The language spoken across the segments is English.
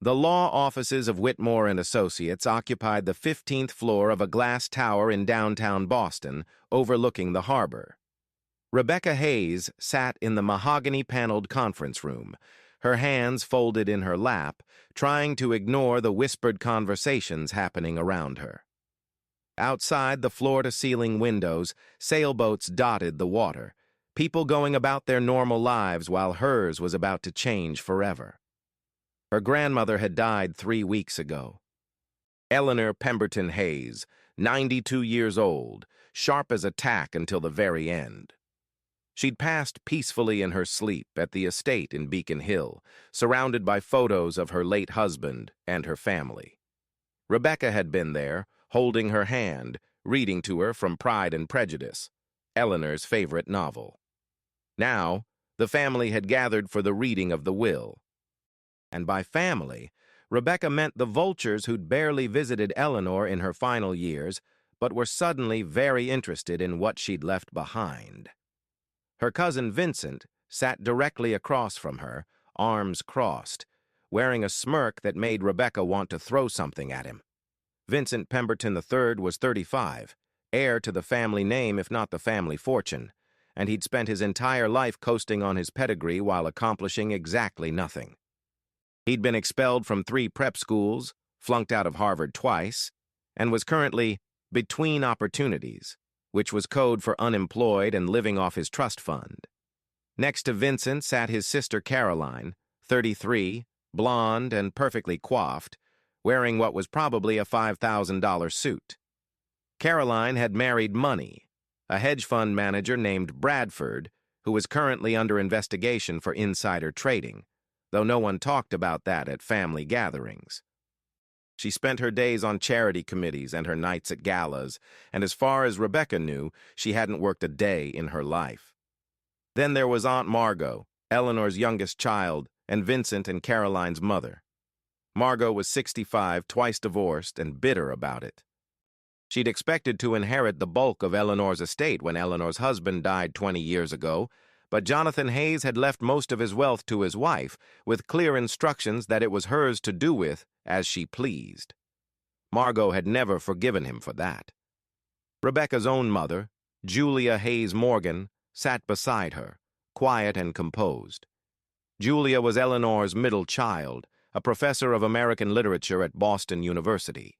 The law offices of Whitmore and Associates occupied the 15th floor of a glass tower in downtown Boston, overlooking the harbor. Rebecca Hayes sat in the mahogany-paneled conference room, her hands folded in her lap, trying to ignore the whispered conversations happening around her. Outside the floor-to-ceiling windows, sailboats dotted the water, people going about their normal lives while hers was about to change forever. Her grandmother had died 3 weeks ago. Eleanor Pemberton Hayes, 92 years old, sharp as a tack until the very end. She'd passed peacefully in her sleep at the estate in Beacon Hill, surrounded by photos of her late husband and her family. Rebecca had been there, holding her hand, reading to her from Pride and Prejudice, Eleanor's favorite novel. Now, the family had gathered for the reading of the will. And by family, Rebecca meant the vultures who'd barely visited Eleanor in her final years, but were suddenly very interested in what she'd left behind. Her cousin Vincent sat directly across from her, arms crossed, wearing a smirk that made Rebecca want to throw something at him. Vincent Pemberton III was 35, heir to the family name if not the family fortune, and he'd spent his entire life coasting on his pedigree while accomplishing exactly nothing. He'd been expelled from 3 prep schools, flunked out of Harvard twice, and was currently between opportunities, which was code for unemployed and living off his trust fund. Next to Vincent sat his sister Caroline, 33, blonde and perfectly coiffed, wearing what was probably a $5,000 suit. Caroline had married Money, a hedge fund manager named Bradford, who was currently under investigation for insider trading, though no one talked about that at family gatherings. She spent her days on charity committees and her nights at galas, and as far as Rebecca knew, she hadn't worked a day in her life. Then there was Aunt Margot, Eleanor's youngest child, and Vincent and Caroline's mother. Margot was 65, twice divorced, and bitter about it. She'd expected to inherit the bulk of Eleanor's estate when Eleanor's husband died 20 years ago, but Jonathan Hayes had left most of his wealth to his wife, with clear instructions that it was hers to do with as she pleased. Margot had never forgiven him for that. Rebecca's own mother, Julia Hayes Morgan, sat beside her, quiet and composed. Julia was Eleanor's middle child, a professor of American literature at Boston University.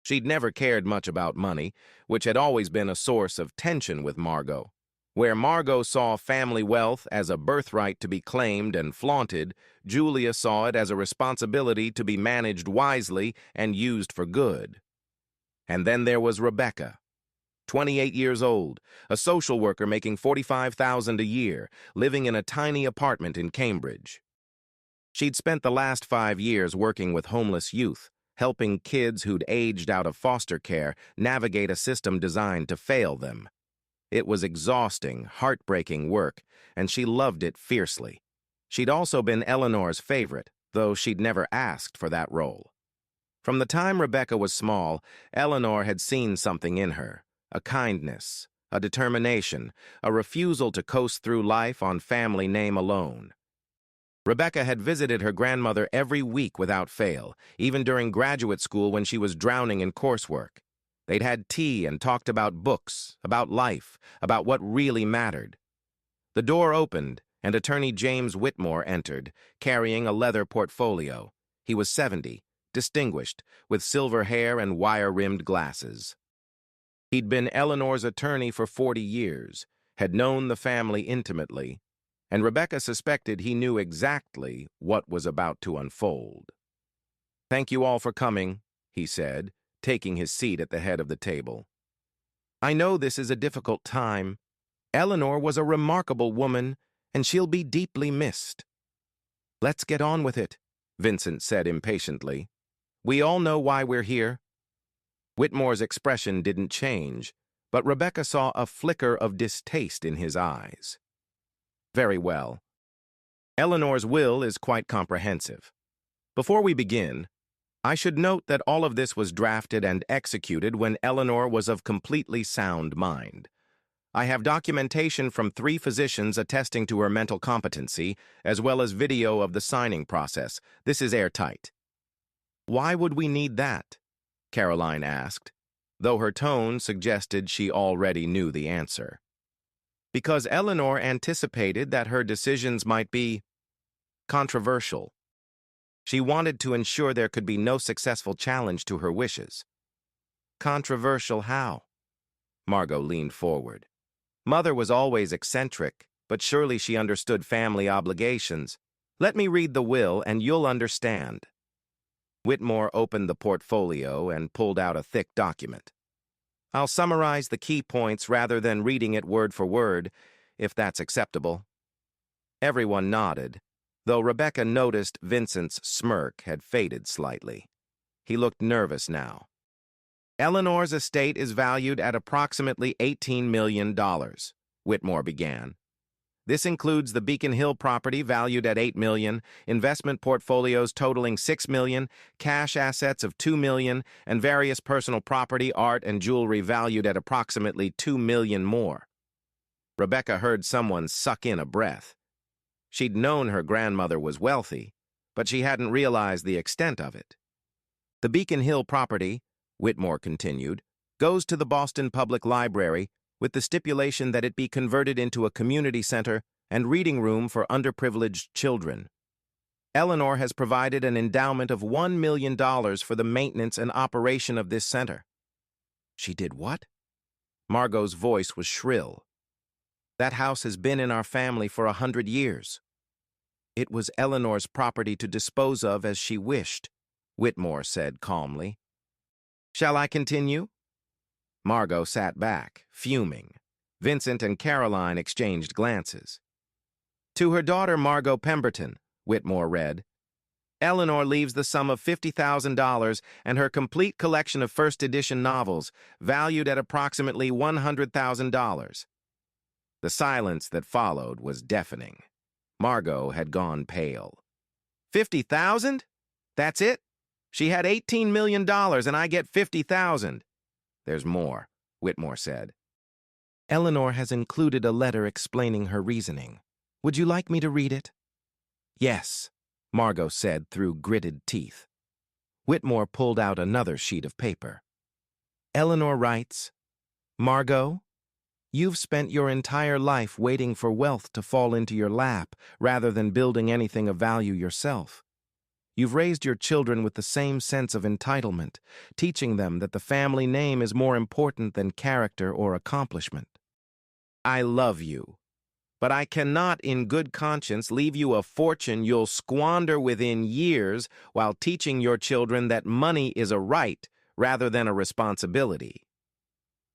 She'd never cared much about money, which had always been a source of tension with Margot. Where Margot saw family wealth as a birthright to be claimed and flaunted, Julia saw it as a responsibility to be managed wisely and used for good. And then there was Rebecca, 28 years old, a social worker making $45,000 a year, living in a tiny apartment in Cambridge. She'd spent the last 5 years working with homeless youth, helping kids who'd aged out of foster care navigate a system designed to fail them. It was exhausting, heartbreaking work, and she loved it fiercely. She'd also been Eleanor's favorite, though she'd never asked for that role. From the time Rebecca was small, Eleanor had seen something in her, a kindness, a determination, a refusal to coast through life on family name alone. Rebecca had visited her grandmother every week without fail, even during graduate school when she was drowning in coursework. They'd had tea and talked about books, about life, about what really mattered. The door opened, and attorney James Whitmore entered, carrying a leather portfolio. He was 70, distinguished, with silver hair and wire-rimmed glasses. He'd been Eleanor's attorney for 40 years, had known the family intimately, and Rebecca suspected he knew exactly what was about to unfold. "Thank you all for coming," he said, taking his seat at the head of the table. "I know this is a difficult time. Eleanor was a remarkable woman, and she'll be deeply missed." "Let's get on with it," Vincent said impatiently. "We all know why we're here." Whitmore's expression didn't change, but Rebecca saw a flicker of distaste in his eyes. "Very well. Eleanor's will is quite comprehensive. Before we begin, I should note that all of this was drafted and executed when Eleanor was of completely sound mind. I have documentation from 3 physicians attesting to her mental competency, as well as video of the signing process. This is airtight. Why would we need that? Caroline asked, though her tone suggested she already knew the answer. Because Eleanor anticipated that her decisions might be controversial. She wanted to ensure there could be no successful challenge to her wishes. Controversial how? Margot leaned forward. Mother was always eccentric, but surely she understood family obligations. Let me read the will and you'll understand. Whitmore opened the portfolio and pulled out a thick document. I'll summarize the key points rather than reading it word for word, if that's acceptable. Everyone nodded, though Rebecca noticed Vincent's smirk had faded slightly. He looked nervous now. Eleanor's estate is valued at approximately $18 million, Whitmore began. This includes the Beacon Hill property valued at $8 million, investment portfolios totaling $6 million, cash assets of $2 million, and various personal property, art, and jewelry valued at approximately $2 million more. Rebecca heard someone suck in a breath. She'd known her grandmother was wealthy, but she hadn't realized the extent of it. The Beacon Hill property, Whitmore continued, goes to the Boston Public Library with the stipulation that it be converted into a community center and reading room for underprivileged children. Eleanor has provided an endowment of $1 million for the maintenance and operation of this center. She did what? Margot's voice was shrill. That house has been in our family for 100 years. It was Eleanor's property to dispose of as she wished, Whitmore said calmly. Shall I continue? Margot sat back, fuming. Vincent and Caroline exchanged glances. To her daughter Margot Pemberton, Whitmore read, Eleanor leaves the sum of $50,000 and her complete collection of first edition novels, valued at approximately $100,000. The silence that followed was deafening. Margot had gone pale. 50,000? That's it? She had $18 million and I get 50,000. There's more, Whitmore said. Eleanor has included a letter explaining her reasoning. Would you like me to read it? Yes, Margot said through gritted teeth. Whitmore pulled out another sheet of paper. Eleanor writes, Margot, you've spent your entire life waiting for wealth to fall into your lap rather than building anything of value yourself. You've raised your children with the same sense of entitlement, teaching them that the family name is more important than character or accomplishment. I love you, but I cannot in good conscience leave you a fortune you'll squander within years while teaching your children that money is a right rather than a responsibility.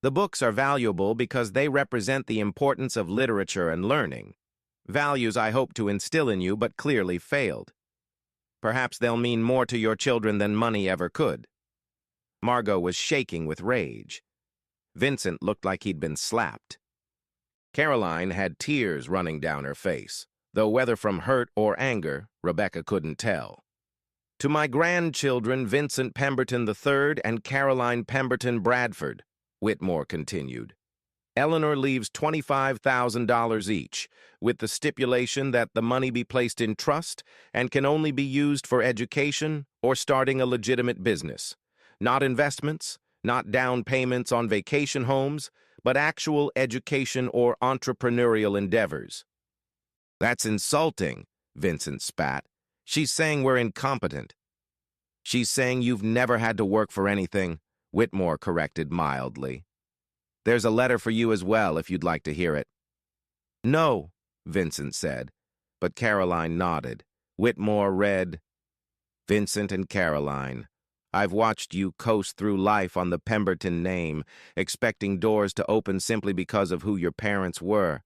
The books are valuable because they represent the importance of literature and learning, values I hope to instill in you but clearly failed. Perhaps they'll mean more to your children than money ever could. Margot was shaking with rage. Vincent looked like he'd been slapped. Caroline had tears running down her face, though whether from hurt or anger, Rebecca couldn't tell. To my grandchildren, Vincent Pemberton III and Caroline Pemberton Bradford, Whitmore continued. Eleanor leaves $25,000 each, with the stipulation that the money be placed in trust and can only be used for education or starting a legitimate business. Not investments, not down payments on vacation homes, but actual education or entrepreneurial endeavors. That's insulting, Vincent spat. She's saying we're incompetent. She's saying you've never had to work for anything, Whitmore corrected mildly. There's a letter for you as well, if you'd like to hear it. No, Vincent said, but Caroline nodded. Whitmore read, Vincent and Caroline, I've watched you coast through life on the Pemberton name, expecting doors to open simply because of who your parents were.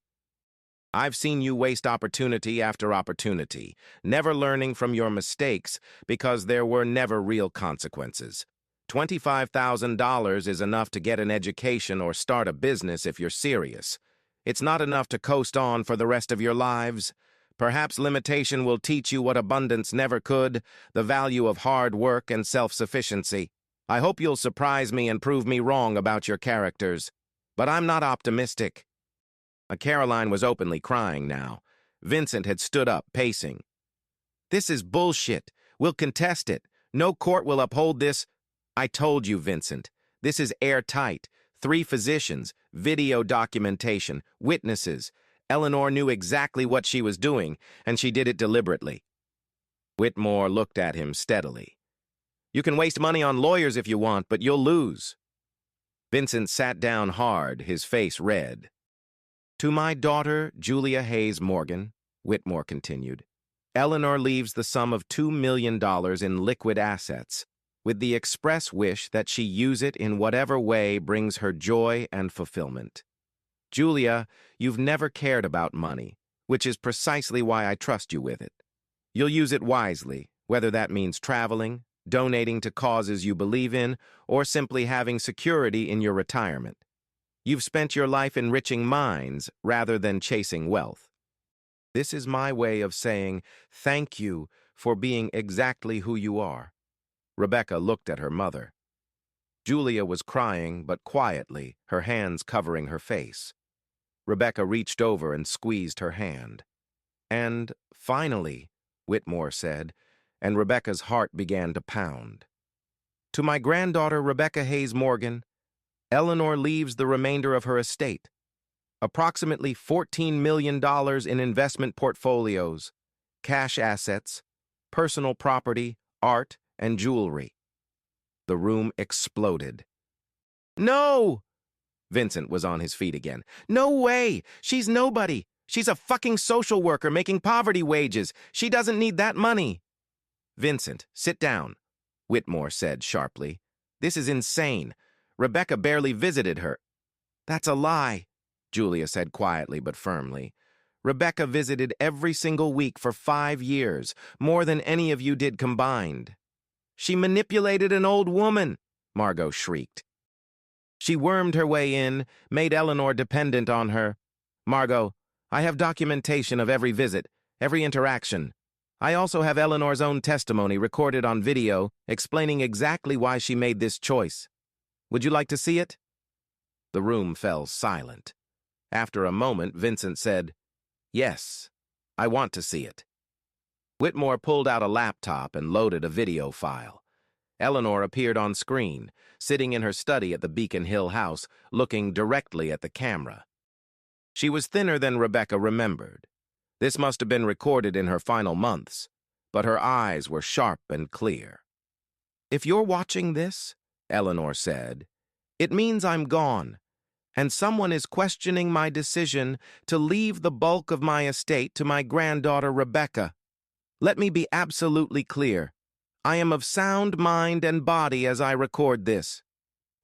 I've seen you waste opportunity after opportunity, never learning from your mistakes because there were never real consequences. $25,000 is enough to get an education or start a business if you're serious. It's not enough to coast on for the rest of your lives. Perhaps limitation will teach you what abundance never could, the value of hard work and self-sufficiency. I hope you'll surprise me and prove me wrong about your characters. But I'm not optimistic. Caroline was openly crying now. Vincent had stood up, pacing. "This is bullshit. We'll contest it. No court will uphold this." "I told you, Vincent. This is airtight. 3 physicians, video documentation, witnesses. Eleanor knew exactly what she was doing, and she did it deliberately." Whitmore looked at him steadily. "You can waste money on lawyers if you want, but you'll lose." Vincent sat down hard, his face red. "To my daughter, Julia Hayes Morgan," Whitmore continued, "Eleanor leaves the sum of $2 million in liquid assets, with the express wish that she use it in whatever way brings her joy and fulfillment. Julia, you've never cared about money, which is precisely why I trust you with it. You'll use it wisely, whether that means traveling, donating to causes you believe in, or simply having security in your retirement. You've spent your life enriching minds rather than chasing wealth. This is my way of saying thank you for being exactly who you are." Rebecca looked at her mother. Julia was crying, but quietly, her hands covering her face. Rebecca reached over and squeezed her hand. "And finally," Whitmore said, and Rebecca's heart began to pound. "To my granddaughter, Rebecca Hayes Morgan, Eleanor leaves the remainder of her estate, approximately $14 million in investment portfolios, cash assets, personal property, art, and jewelry." The room exploded. "No!" Vincent was on his feet again. "No way! She's nobody! She's a fucking social worker making poverty wages! She doesn't need that money!" "Vincent, sit down," Whitmore said sharply. "This is insane. Rebecca barely visited her." "That's a lie," Julia said quietly but firmly. "Rebecca visited every single week for 5 years, more than any of you did combined." "She manipulated an old woman," Margot shrieked. "She wormed her way in, made Eleanor dependent on her. Margot, I have documentation of every visit, every interaction. I also have Eleanor's own testimony recorded on video explaining exactly why she made this choice. Would you like to see it?" The room fell silent. After a moment, Vincent said, "Yes, I want to see it." Whitmore pulled out a laptop and loaded a video file. Eleanor appeared on screen, sitting in her study at the Beacon Hill house, looking directly at the camera. She was thinner than Rebecca remembered. This must have been recorded in her final months, but her eyes were sharp and clear. "If you're watching this," Eleanor said, "it means I'm gone, and someone is questioning my decision to leave the bulk of my estate to my granddaughter Rebecca. Let me be absolutely clear. I am of sound mind and body as I record this.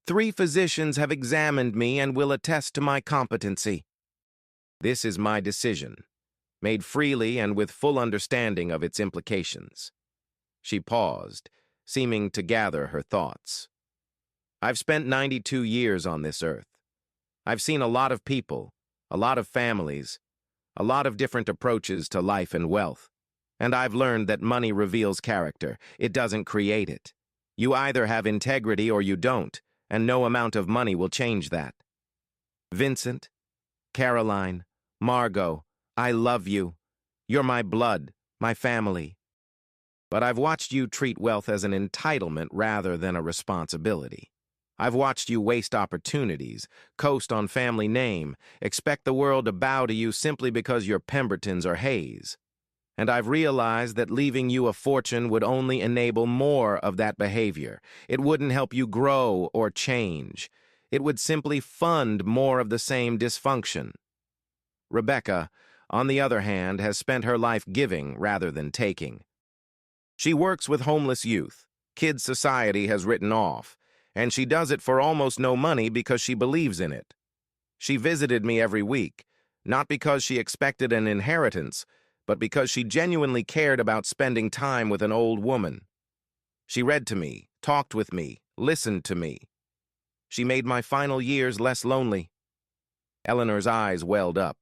3 physicians have examined me and will attest to my competency. This is my decision, made freely and with full understanding of its implications." She paused, seeming to gather her thoughts. "I've spent 92 years on this earth. I've seen a lot of people, a lot of families, a lot of different approaches to life and wealth. And I've learned that money reveals character. It doesn't create it. You either have integrity or you don't, and no amount of money will change that. Vincent, Caroline, Margot, I love you. You're my blood, my family. But I've watched you treat wealth as an entitlement rather than a responsibility. I've watched you waste opportunities, coast on family name, expect the world to bow to you simply because you're Pembertons or Hayes. And I've realized that leaving you a fortune would only enable more of that behavior. It wouldn't help you grow or change. It would simply fund more of the same dysfunction. Rebecca, on the other hand, has spent her life giving rather than taking. She works with homeless youth, kids society has written off, and she does it for almost no money because she believes in it. She visited me every week, not because she expected an inheritance, but because she genuinely cared about spending time with an old woman. She read to me, talked with me, listened to me. She made my final years less lonely." Eleanor's eyes welled up.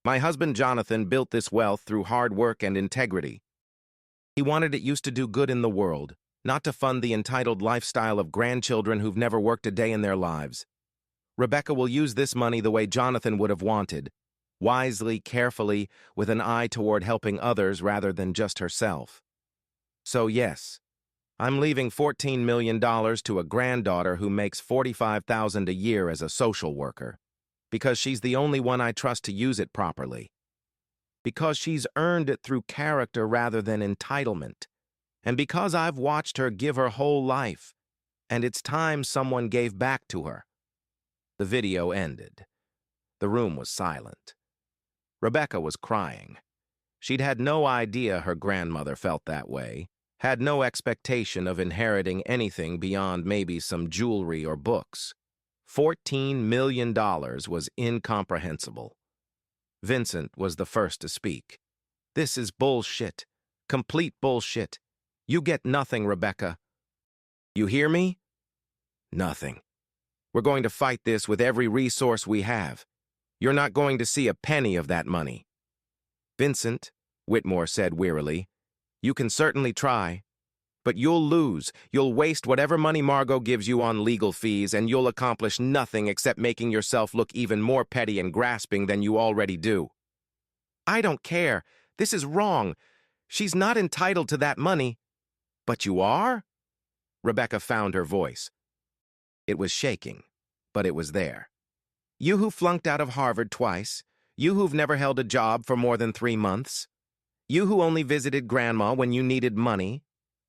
"My husband Jonathan built this wealth through hard work and integrity. He wanted it used to do good in the world, not to fund the entitled lifestyle of grandchildren who've never worked a day in their lives. Rebecca will use this money the way Jonathan would have wanted, wisely, carefully, with an eye toward helping others rather than just herself. So yes, I'm leaving $14 million to a granddaughter who makes $45,000 a year as a social worker, because she's the only one I trust to use it properly. Because she's earned it through character rather than entitlement, and because I've watched her give her whole life, and it's time someone gave back to her. The video ended. The room was silent. Rebecca was crying. She'd had no idea her grandmother felt that way, had no expectation of inheriting anything beyond maybe some jewelry or books. $14 million was incomprehensible. Vincent was the first to speak. This is bullshit. Complete bullshit. You get nothing, Rebecca. You hear me? Nothing. We're going to fight this with every resource we have. You're not going to see a penny of that money. Vincent, Whitmore said wearily, you can certainly try. But you'll lose. You'll waste whatever money Margot gives you on legal fees, and you'll accomplish nothing except making yourself look even more petty and grasping than you already do. I don't care. This is wrong. She's not entitled to that money. But you are? Rebecca found her voice. It was shaking, but it was there. You who flunked out of Harvard twice, you who've never held a job for more than 3 months, you who only visited Grandma when you needed money,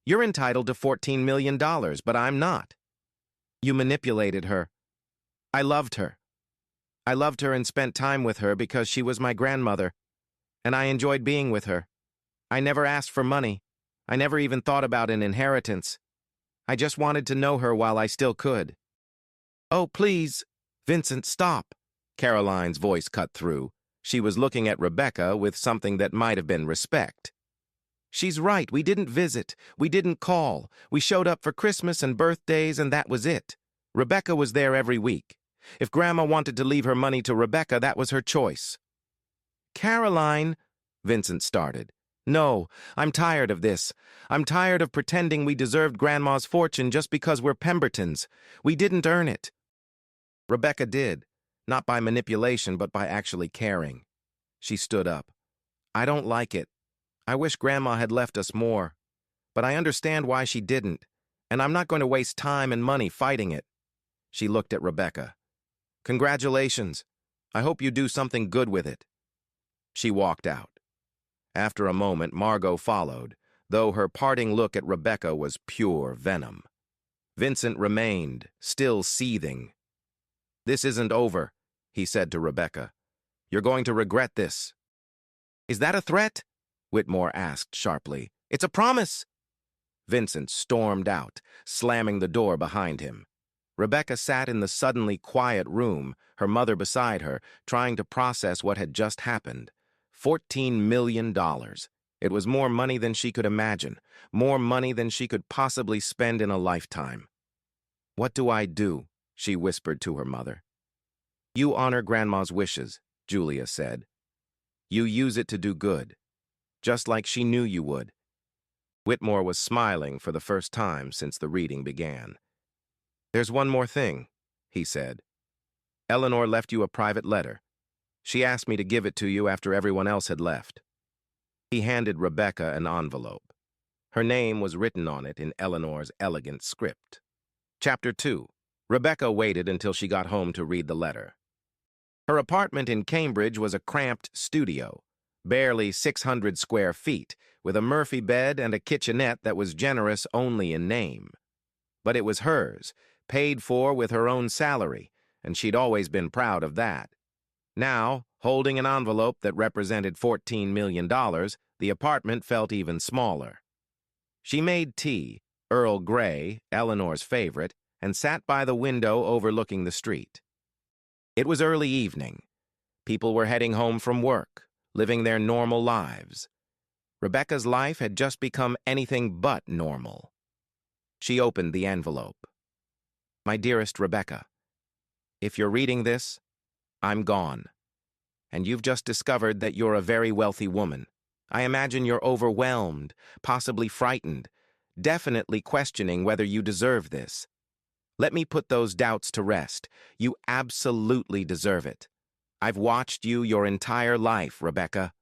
you're entitled to $14 million, but I'm not. You manipulated her. I loved her. I loved her and spent time with her because she was my grandmother, and I enjoyed being with her. I never asked for money. I never even thought about an inheritance. I just wanted to know her while I still could. Oh, please, Vincent, stop. Caroline's voice cut through. She was looking at Rebecca with something that might have been respect. She's right, we didn't visit, we didn't call. We showed up for Christmas and birthdays, and that was it. Rebecca was there every week. If Grandma wanted to leave her money to Rebecca, that was her choice. Caroline, Vincent started. No, I'm tired of this. I'm tired of pretending we deserved Grandma's fortune just because we're Pembertons. We didn't earn it. Rebecca did, not by manipulation, but by actually caring. She stood up. I don't like it. I wish Grandma had left us more, but I understand why she didn't, and I'm not going to waste time and money fighting it. She looked at Rebecca. Congratulations. I hope you do something good with it. She walked out. After a moment, Margot followed, though her parting look at Rebecca was pure venom. Vincent remained, still seething. This isn't over, he said to Rebecca. You're going to regret this. Is that a threat? Whitmore asked sharply. It's a promise. Vincent stormed out, slamming the door behind him. Rebecca sat in the suddenly quiet room, her mother beside her, trying to process what had just happened. $14 million. It was more money than she could imagine, more money than she could possibly spend in a lifetime. What do I do? She whispered to her mother. You honor Grandma's wishes, Julia said. You use it to do good, just like she knew you would. Whitmore was smiling for the first time since the reading began. There's one more thing, he said. Eleanor left you a private letter. She asked me to give it to you after everyone else had left. He handed Rebecca an envelope. Her name was written on it in Eleanor's elegant script. Chapter 2. Rebecca waited until she got home to read the letter. Her apartment in Cambridge was a cramped studio, barely 600 square feet, with a Murphy bed and a kitchenette that was generous only in name. But it was hers, paid for with her own salary, and she'd always been proud of that. Now, holding an envelope that represented $14 million, the apartment felt even smaller. She made tea, Earl Grey, Eleanor's favorite, and sat by the window overlooking the street. It was early evening. People were heading home from work, living their normal lives. Rebecca's life had just become anything but normal. She opened the envelope. My dearest Rebecca, if you're reading this, I'm gone. And you've just discovered that you're a very wealthy woman. I imagine you're overwhelmed, possibly frightened, definitely questioning whether you deserve this. Let me put those doubts to rest. You absolutely deserve it. I've watched you your entire life, Rebecca.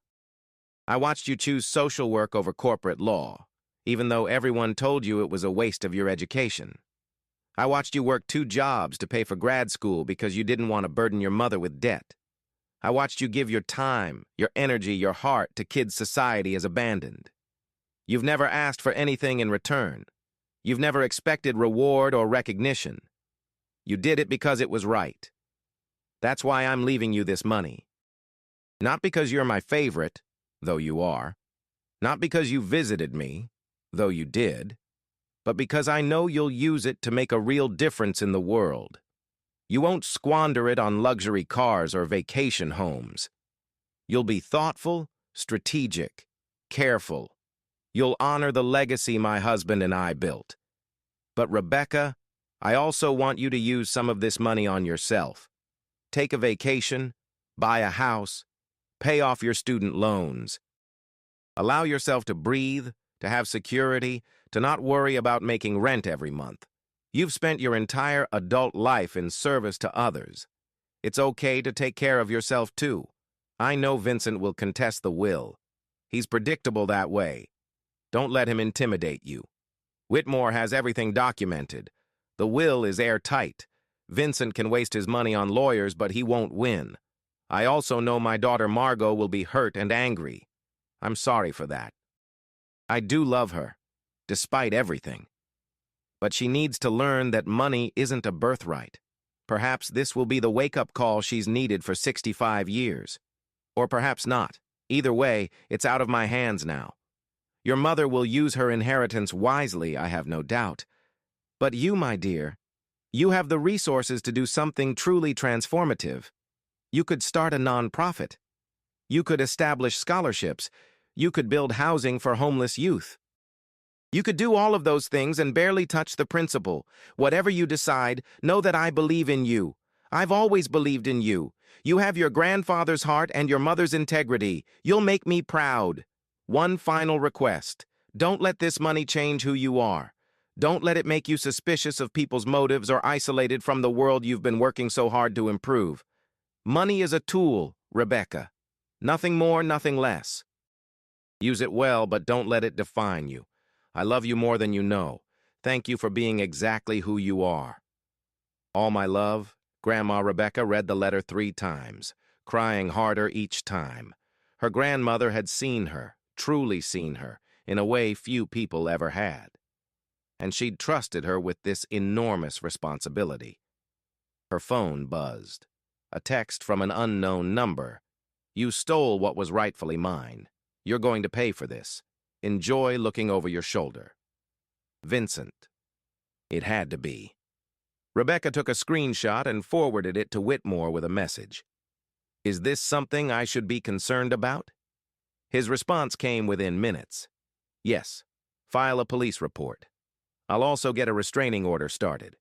I watched you choose social work over corporate law, even though everyone told you it was a waste of your education. I watched you work 2 jobs to pay for grad school because you didn't want to burden your mother with debt. I watched you give your time, your energy, your heart to kids society has abandoned. You've never asked for anything in return. You've never expected reward or recognition. You did it because it was right. That's why I'm leaving you this money. Not because you're my favorite, though you are. Not because you visited me, though you did. But because I know you'll use it to make a real difference in the world. You won't squander it on luxury cars or vacation homes. You'll be thoughtful, strategic, careful. You'll honor the legacy my husband and I built. But Rebecca, I also want you to use some of this money on yourself. Take a vacation, buy a house, pay off your student loans. Allow yourself to breathe, to have security, to not worry about making rent every month. You've spent your entire adult life in service to others. It's okay to take care of yourself too. I know Vincent will contest the will. He's predictable that way. Don't let him intimidate you. Whitmore has everything documented. The will is airtight. Vincent can waste his money on lawyers, but he won't win. I also know my daughter Margot will be hurt and angry. I'm sorry for that. I do love her, despite everything. But she needs to learn that money isn't a birthright. Perhaps this will be the wake-up call she's needed for 65 years. Or perhaps not. Either way, it's out of my hands now. Your mother will use her inheritance wisely, I have no doubt. But you, my dear, you have the resources to do something truly transformative. You could start a nonprofit. You could establish scholarships. You could build housing for homeless youth. You could do all of those things and barely touch the principal. Whatever you decide, know that I believe in you. I've always believed in you. You have your grandfather's heart and your mother's integrity. You'll make me proud. One final request. Don't let this money change who you are. Don't let it make you suspicious of people's motives or isolated from the world you've been working so hard to improve. Money is a tool, Rebecca. Nothing more, nothing less. Use it well, but don't let it define you. I love you more than you know. Thank you for being exactly who you are. All my love, Grandma Rebecca read the letter 3 times, crying harder each time. Her grandmother had seen her, truly seen her, in a way few people ever had. And she'd trusted her with this enormous responsibility. Her phone buzzed. A text from an unknown number. You stole what was rightfully mine. You're going to pay for this. Enjoy looking over your shoulder. Vincent. It had to be. Rebecca took a screenshot and forwarded it to Whitmore with a message. Is this something I should be concerned about? His response came within minutes. Yes. File a police report. I'll also get a restraining order started.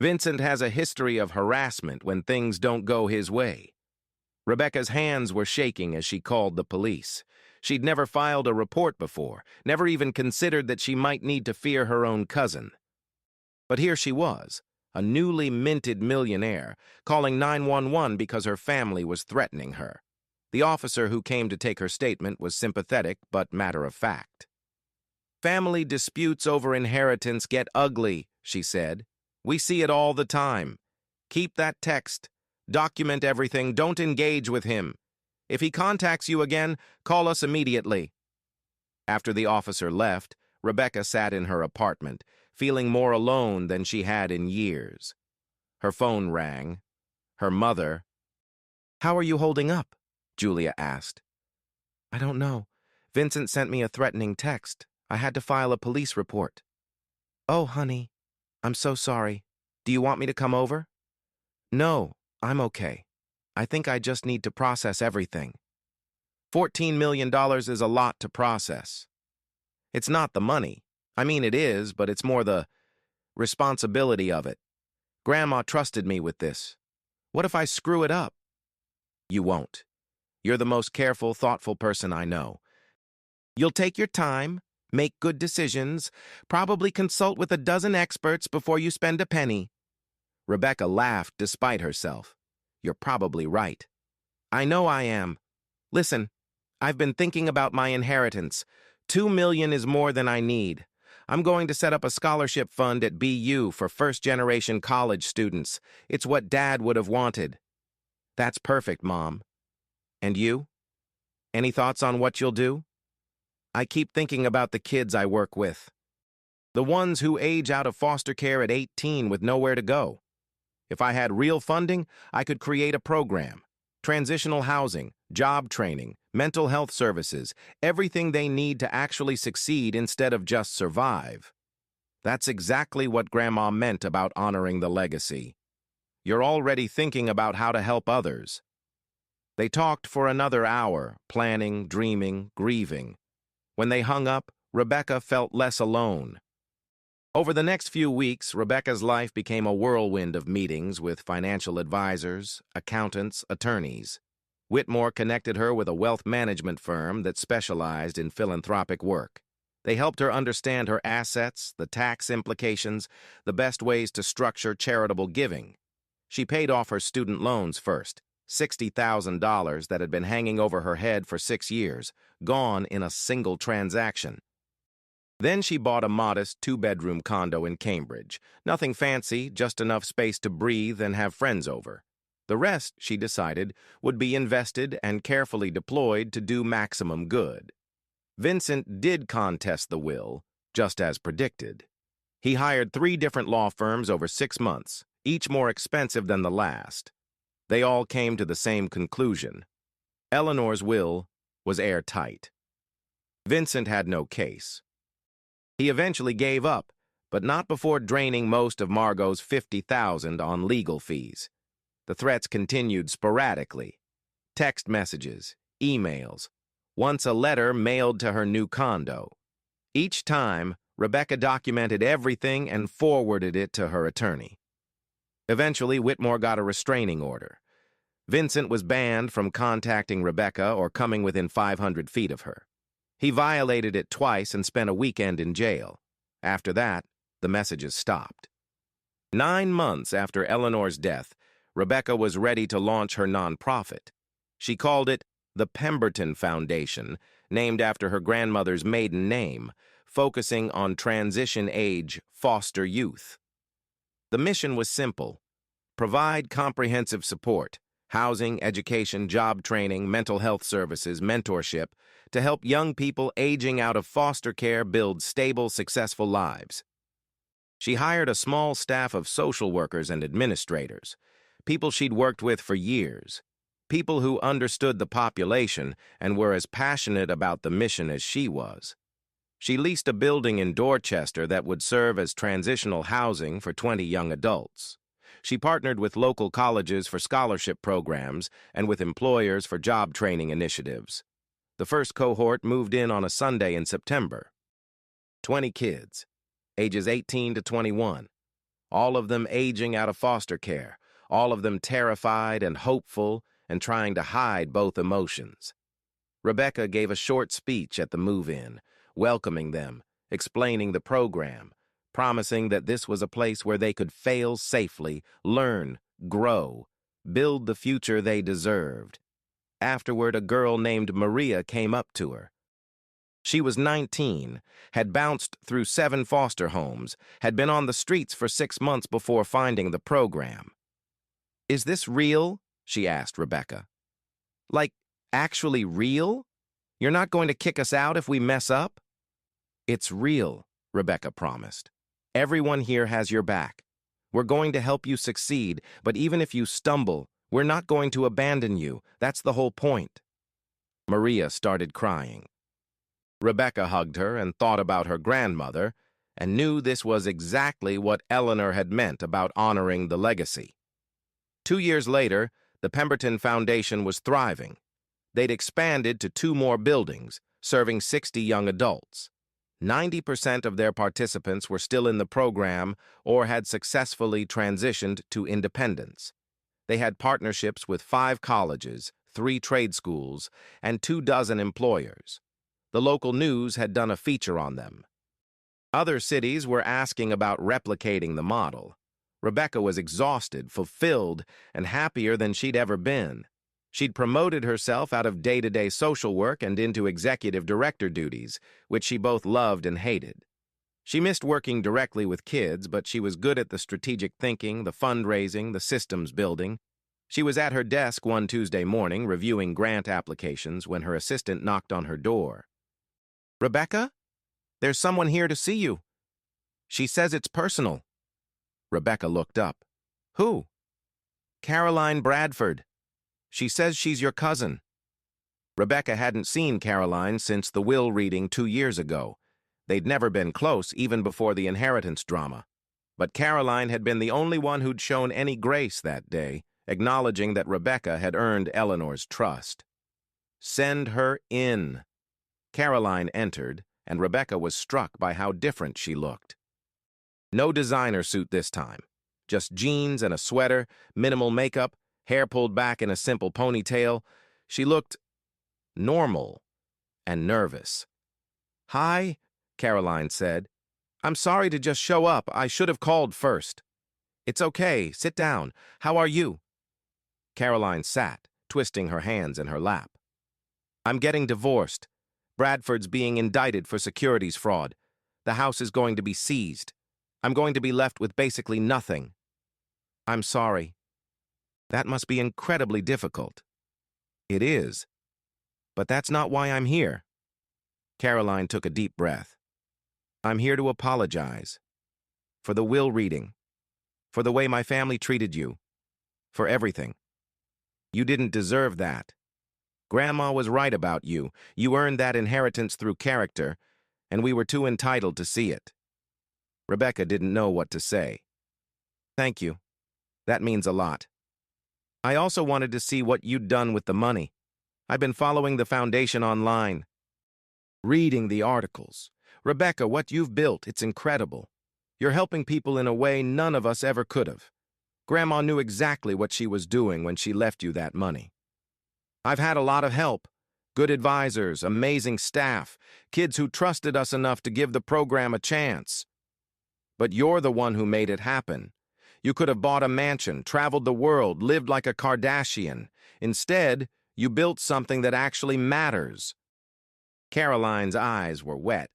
Vincent has a history of harassment when things don't go his way. Rebecca's hands were shaking as she called the police. She'd never filed a report before, never even considered that she might need to fear her own cousin. But here she was, a newly minted millionaire, calling 911 because her family was threatening her. The officer who came to take her statement was sympathetic but matter-of-fact. Family disputes over inheritance get ugly, she said. We see it all the time. Keep that text. Document everything. Don't engage with him. If he contacts you again, call us immediately. After the officer left, Rebecca sat in her apartment, feeling more alone than she had in years. Her phone rang. Her mother. How are you holding up? Julia asked. I don't know. Vincent sent me a threatening text. I had to file a police report. Oh, honey, I'm so sorry. Do you want me to come over? No, I'm okay. I think I just need to process everything. $14 million is a lot to process. It's not the money. I mean, it is, but it's more the responsibility of it. Grandma trusted me with this. What if I screw it up? You won't. You're the most careful, thoughtful person I know. You'll take your time, Make good decisions. Probably consult with a dozen experts before you spend a penny. Rebecca laughed despite herself. You're probably right. I know I am. Listen, I've been thinking about my inheritance. $2 million is more than I need. I'm going to set up a scholarship fund at BU for first-generation college students. It's what Dad would have wanted. That's perfect, Mom. And you? Any thoughts on what you'll do? I keep thinking about the kids I work with. The ones who age out of foster care at 18 with nowhere to go. If I had real funding, I could create a program. Transitional housing, job training, mental health services, everything they need to actually succeed instead of just survive. That's exactly what Grandma meant about honoring the legacy. You're already thinking about how to help others. They talked for another hour, planning, dreaming, grieving. When they hung up, Rebecca felt less alone. Over the next few weeks, Rebecca's life became a whirlwind of meetings with financial advisors, accountants, attorneys. Whitmore connected her with a wealth management firm that specialized in philanthropic work. They helped her understand her assets, the tax implications, the best ways to structure charitable giving. She paid off her student loans first, $60,000 that had been hanging over her head for 6 years, gone in a single transaction. Then she bought a modest 2-bedroom condo in Cambridge. Nothing fancy, just enough space to breathe and have friends over. The rest, she decided, would be invested and carefully deployed to do maximum good. Vincent did contest the will, just as predicted. He hired 3 different law firms over 6 months, each more expensive than the last. They all came to the same conclusion. Eleanor's will was airtight. Vincent had no case. He eventually gave up, but not before draining most of Margot's $50,000 on legal fees. The threats continued sporadically. Text messages, emails, once a letter mailed to her new condo. Each time, Rebecca documented everything and forwarded it to her attorney. Eventually, Whitmore got a restraining order. Vincent was banned from contacting Rebecca or coming within 500 feet of her. He violated it twice and spent a weekend in jail. After that, the messages stopped. 9 months after Eleanor's death, Rebecca was ready to launch her nonprofit. She called it the Pemberton Foundation, named after her grandmother's maiden name, focusing on transition-age foster youth. The mission was simple: provide comprehensive support, housing, education, job training, mental health services, mentorship, to help young people aging out of foster care build stable, successful lives. She hired a small staff of social workers and administrators, people she'd worked with for years, people who understood the population and were as passionate about the mission as she was. She leased a building in Dorchester that would serve as transitional housing for 20 young adults. She partnered with local colleges for scholarship programs and with employers for job training initiatives. The first cohort moved in on a Sunday in September. 20 kids, ages 18 to 21, all of them aging out of foster care, all of them terrified and hopeful and trying to hide both emotions. Rebecca gave a short speech at the move-in, welcoming them, explaining the program, promising that this was a place where they could fail safely, learn, grow, build the future they deserved. Afterward, a girl named Maria came up to her. She was 19, had bounced through 7 foster homes, had been on the streets for 6 months before finding the program. "Is this real?" she asked Rebecca. "Like, actually real? You're not going to kick us out if we mess up?" "It's real," Rebecca promised. "Everyone here has your back. We're going to help you succeed, but even if you stumble, we're not going to abandon you. That's the whole point." Maria started crying. Rebecca hugged her and thought about her grandmother and knew this was exactly what Eleanor had meant about honoring the legacy. 2 years later, the Pemberton Foundation was thriving. They'd expanded to 2 more buildings, serving 60 young adults. 90% of their participants were still in the program or had successfully transitioned to independence. They had partnerships with 5 colleges, 3 trade schools, and 24 employers. The local news had done a feature on them. Other cities were asking about replicating the model. Rebecca was exhausted, fulfilled, and happier than she'd ever been. She'd promoted herself out of day-to-day social work and into executive director duties, which she both loved and hated. She missed working directly with kids, but she was good at the strategic thinking, the fundraising, the systems building. She was at her desk one Tuesday morning reviewing grant applications when her assistant knocked on her door. "Rebecca? There's someone here to see you. She says it's personal." Rebecca looked up. "Who?" "Caroline Bradford. She says she's your cousin." Rebecca hadn't seen Caroline since the will reading 2 years ago. They'd never been close, even before the inheritance drama. But Caroline had been the only one who'd shown any grace that day, acknowledging that Rebecca had earned Eleanor's trust. "Send her in." Caroline entered, and Rebecca was struck by how different she looked. No designer suit this time. Just jeans and a sweater, minimal makeup, hair pulled back in a simple ponytail. She looked normal and nervous. "Hi," Caroline said. "I'm sorry to just show up. I should have called first." "It's okay. Sit down. How are you?" Caroline sat, twisting her hands in her lap. "I'm getting divorced. Bradford's being indicted for securities fraud. The house is going to be seized. I'm going to be left with basically nothing." "I'm sorry." "That must be incredibly difficult." "It is. But that's not why I'm here." Caroline took a deep breath. "I'm here to apologize. For the will reading. For the way my family treated you. For everything. You didn't deserve that. Grandma was right about you. You earned that inheritance through character, and we were too entitled to see it." Rebecca didn't know what to say. "Thank you. That means a lot. I also wanted to see what you'd done with the money. I've been following the foundation online. Reading the articles. Rebecca, what you've built, it's incredible. You're helping people in a way none of us ever could have. Grandma knew exactly what she was doing when she left you that money. I've had a lot of help. Good advisors, amazing staff, kids who trusted us enough to give the program a chance. But you're the one who made it happen. You could have bought a mansion, traveled the world, lived like a Kardashian. Instead, you built something that actually matters." Caroline's eyes were wet.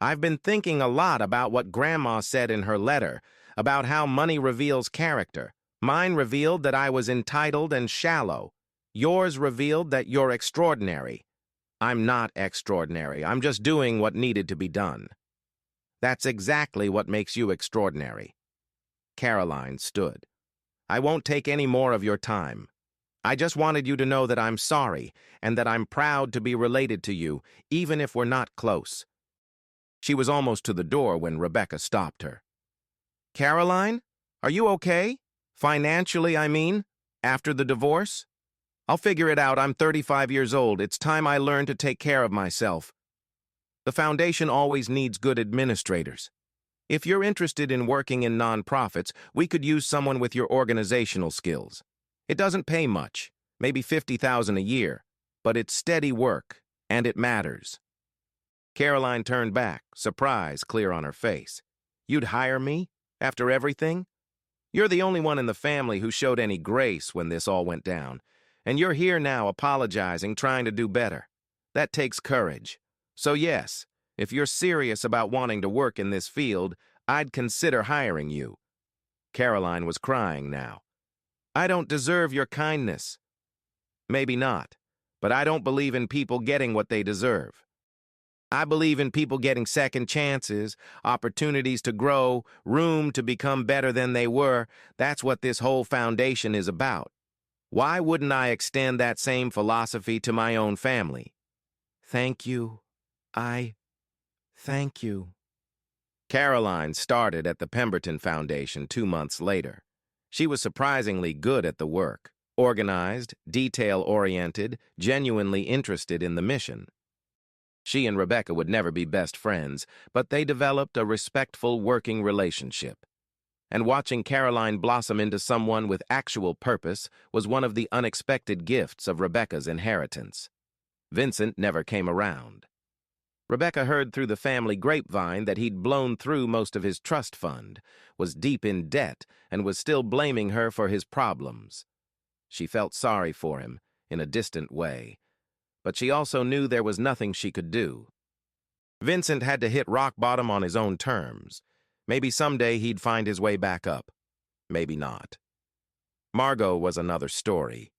"I've been thinking a lot about what Grandma said in her letter, about how money reveals character. Mine revealed that I was entitled and shallow. Yours revealed that you're extraordinary. I'm not extraordinary. I'm just doing what needed to be done." "That's exactly what makes you extraordinary." Caroline stood. "I won't take any more of your time. I just wanted you to know that I'm sorry and that I'm proud to be related to you, even if we're not close." She was almost to the door when Rebecca stopped her. "Caroline, are you okay? Financially, I mean, after the divorce?" "I'll figure it out. I'm 35 years old. It's time I learned to take care of myself. The foundation always needs good administrators. If you're interested in working in nonprofits, we could use someone with your organizational skills. It doesn't pay much, maybe $50,000 a year, but it's steady work, and it matters." Caroline turned back, surprise clear on her face. "You'd hire me? After everything? You're the only one in the family who showed any grace when this all went down. And you're here now apologizing, trying to do better. That takes courage. So yes, if you're serious about wanting to work in this field, I'd consider hiring you." Caroline was crying now. "I don't deserve your kindness." "Maybe not, but I don't believe in people getting what they deserve. I believe in people getting second chances, opportunities to grow, room to become better than they were. That's what this whole foundation is about. Why wouldn't I extend that same philosophy to my own family?" "Thank you. Thank you." Caroline started at the Pemberton Foundation 2 months later. She was surprisingly good at the work, organized, detail-oriented, genuinely interested in the mission. She and Rebecca would never be best friends, but they developed a respectful working relationship. And watching Caroline blossom into someone with actual purpose was one of the unexpected gifts of Rebecca's inheritance. Vincent never came around. Rebecca heard through the family grapevine that he'd blown through most of his trust fund, was deep in debt, and was still blaming her for his problems. She felt sorry for him, in a distant way, but she also knew there was nothing she could do. Vincent had to hit rock bottom on his own terms. Maybe someday he'd find his way back up. Maybe not. Margot was another story.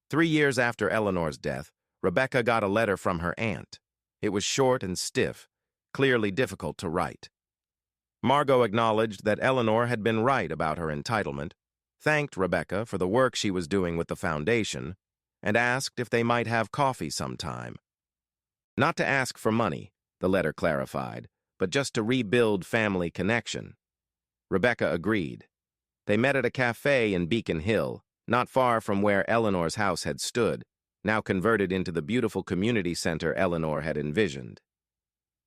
3 years after Eleanor's death, Rebecca got a letter from her aunt. It was short and stiff, clearly difficult to write. Margot acknowledged that Eleanor had been right about her entitlement, thanked Rebecca for the work she was doing with the foundation, and asked if they might have coffee sometime. Not to ask for money, the letter clarified, but just to rebuild family connection. Rebecca agreed. They met at a cafe in Beacon Hill, not far from where Eleanor's house had stood, now converted into the beautiful community center Eleanor had envisioned.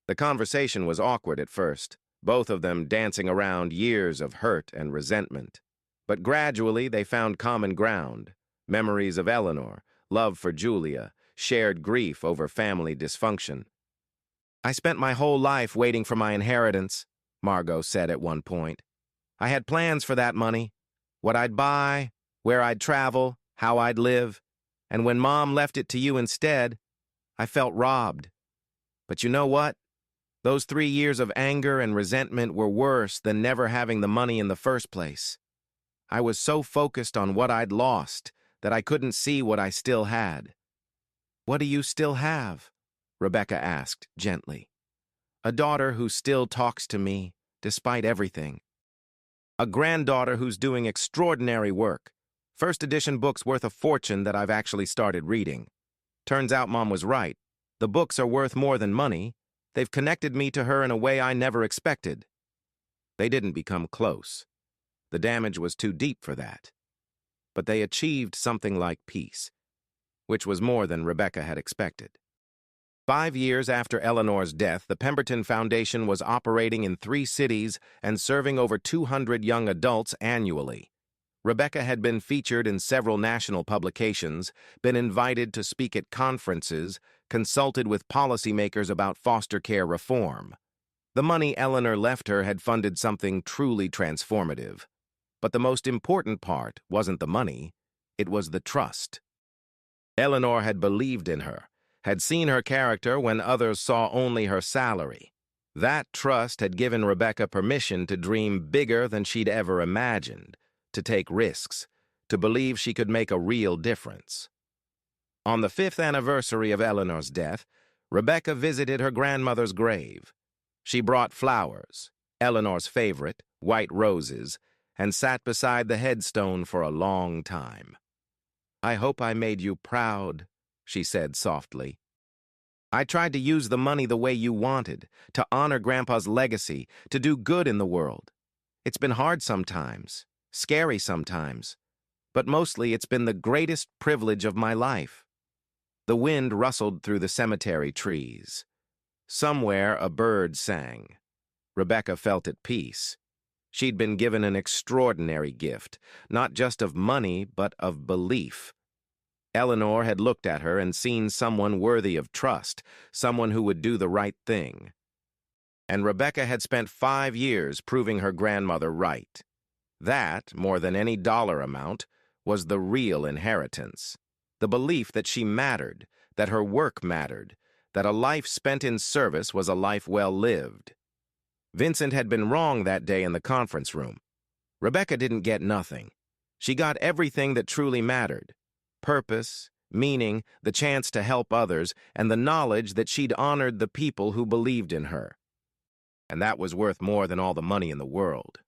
The conversation was awkward at first, both of them dancing around years of hurt and resentment. But gradually they found common ground, memories of Eleanor, love for Julia, shared grief over family dysfunction. "I spent my whole life waiting for my inheritance," Margot said at one point. "I had plans for that money, what I'd buy, where I'd travel, how I'd live. And when Mom left it to you instead, I felt robbed. But you know what? Those 3 years of anger and resentment were worse than never having the money in the first place. I was so focused on what I'd lost that I couldn't see what I still had." "What do you still have?" Rebecca asked gently. "A daughter who still talks to me, despite everything. A granddaughter who's doing extraordinary work. First edition books worth a fortune that I've actually started reading. Turns out Mom was right. The books are worth more than money. They've connected me to her in a way I never expected." They didn't become close. The damage was too deep for that. But they achieved something like peace, which was more than Rebecca had expected. 5 years after Eleanor's death, the Pemberton Foundation was operating in 3 cities and serving over 200 young adults annually. Rebecca had been featured in several national publications, been invited to speak at conferences, consulted with policymakers about foster care reform. The money Eleanor left her had funded something truly transformative. But the most important part wasn't the money, it was the trust. Eleanor had believed in her, had seen her character when others saw only her salary. That trust had given Rebecca permission to dream bigger than she'd ever imagined, to take risks, to believe she could make a real difference. On the 5th anniversary of Eleanor's death, Rebecca visited her grandmother's grave. She brought flowers, Eleanor's favorite, white roses, and sat beside the headstone for a long time. "I hope I made you proud," she said softly. "I tried to use the money the way you wanted, to honor Grandpa's legacy, to do good in the world. It's been hard sometimes, scary sometimes, but mostly it's been the greatest privilege of my life." The wind rustled through the cemetery trees. Somewhere a bird sang. Rebecca felt at peace. She'd been given an extraordinary gift, not just of money, but of belief. Eleanor had looked at her and seen someone worthy of trust, someone who would do the right thing. And Rebecca had spent 5 years proving her grandmother right. That, more than any dollar amount, was the real inheritance. The belief that she mattered, that her work mattered, that a life spent in service was a life well lived. Vincent had been wrong that day in the conference room. Rebecca didn't get nothing. She got everything that truly mattered: purpose, meaning, the chance to help others, and the knowledge that she'd honored the people who believed in her. And that was worth more than all the money in the world.